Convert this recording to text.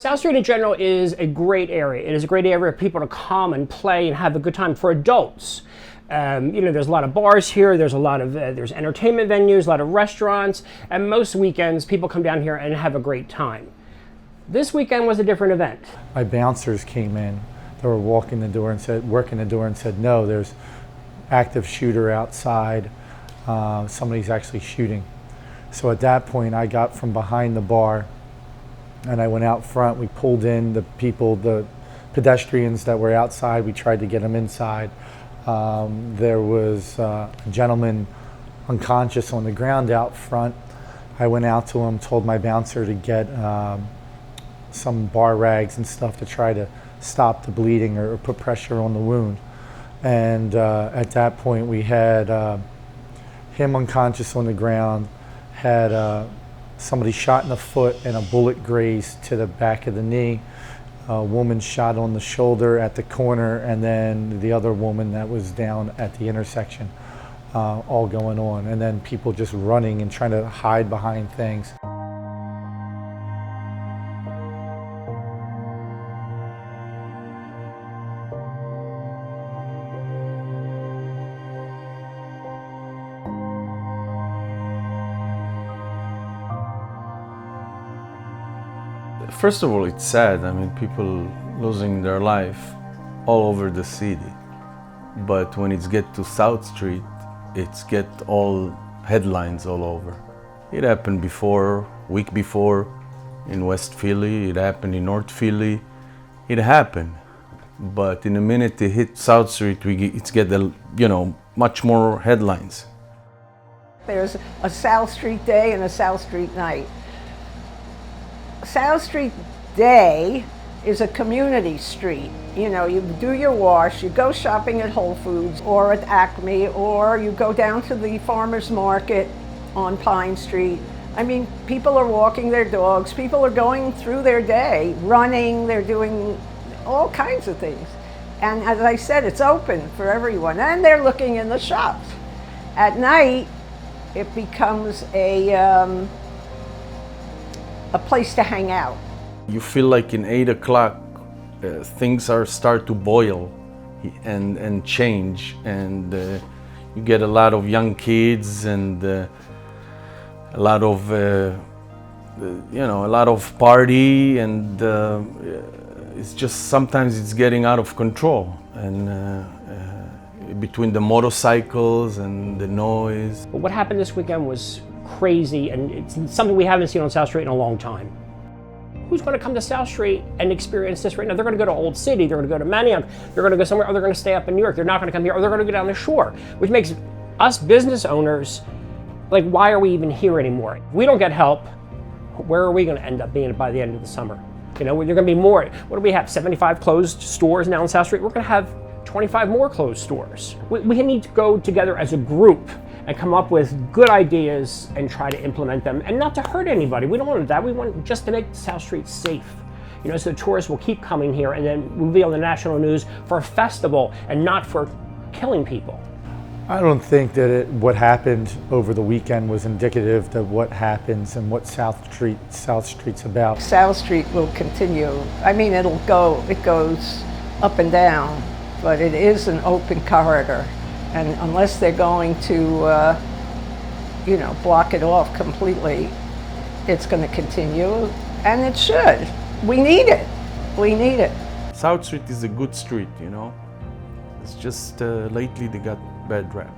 South Street in general is a great area. It is a great area for people to come and play and have a good time for adults. There's a lot of bars here. There's a lot of there's entertainment venues, a lot of restaurants, and most weekends people come down here and have a great time. This weekend was a different event. My bouncers came in. They were working the door and said, no, there's active shooter outside. Somebody's actually shooting. So at that point, I got from behind the bar and I went out front. We pulled in the people, the pedestrians that were outside. We tried to get them inside. There was a gentleman unconscious on the ground out front. I went out to him, told my bouncer to get some bar rags and stuff to try to stop the bleeding or put pressure on the wound. And at that point we had him unconscious on the ground, had somebody shot in the foot and a bullet grazed to the back of the knee, a woman shot on the shoulder at the corner, and then the other woman that was down at the intersection, all going on. And then people just running and trying to hide behind things. First of all, it's sad. I mean, people losing their life all over the city. But when it gets to South Street, it's get all headlines all over. It happened before, week before, in West Philly. It happened in North Philly. It happened. But in a minute it hit South Street, it's get much more headlines. There's a South Street day and a South Street night. South Street Day is a community street. You do your wash, you go shopping at Whole Foods or at Acme, or you go down to the farmer's market on Pine Street. I mean, people are walking their dogs, people are going through their day, running, they're doing all kinds of things. And as I said, it's open for everyone, and they're looking in the shops. At night, it becomes a place to hang out. You feel like in 8 o'clock, things start to boil and change, and you get a lot of young kids and a lot of party, and it's just sometimes it's getting out of control, and between the motorcycles and the noise. But what happened this weekend was crazy, and it's something we haven't seen on South Street in a long time. Who's going to come to South Street and experience this right now? They're going to go to Old City, they're going to go to Manioc, they're going to go somewhere, or they're going to stay up in New York. They're not going to come here, or they're going to go down the shore, which makes us business owners, like, why are we even here anymore? If we don't get help, where are we going to end up being by the end of the summer? There are going to be more. What do we have, 75 closed stores now on South Street? We're going to have 25 more closed stores. We need to go together as a group and come up with good ideas and try to implement them, and not to hurt anybody. We don't want that. We want just to make South Street safe. So the tourists will keep coming here, and then we'll be on the national news for a festival and not for killing people. I don't think that what happened over the weekend was indicative of what happens and what South Street's about. South Street will continue. I mean, it goes up and down, but it is an open corridor. And unless they're going to, block it off completely, it's going to continue, and it should. We need it. We need it. South Street is a good street, It's just lately they got bad rap.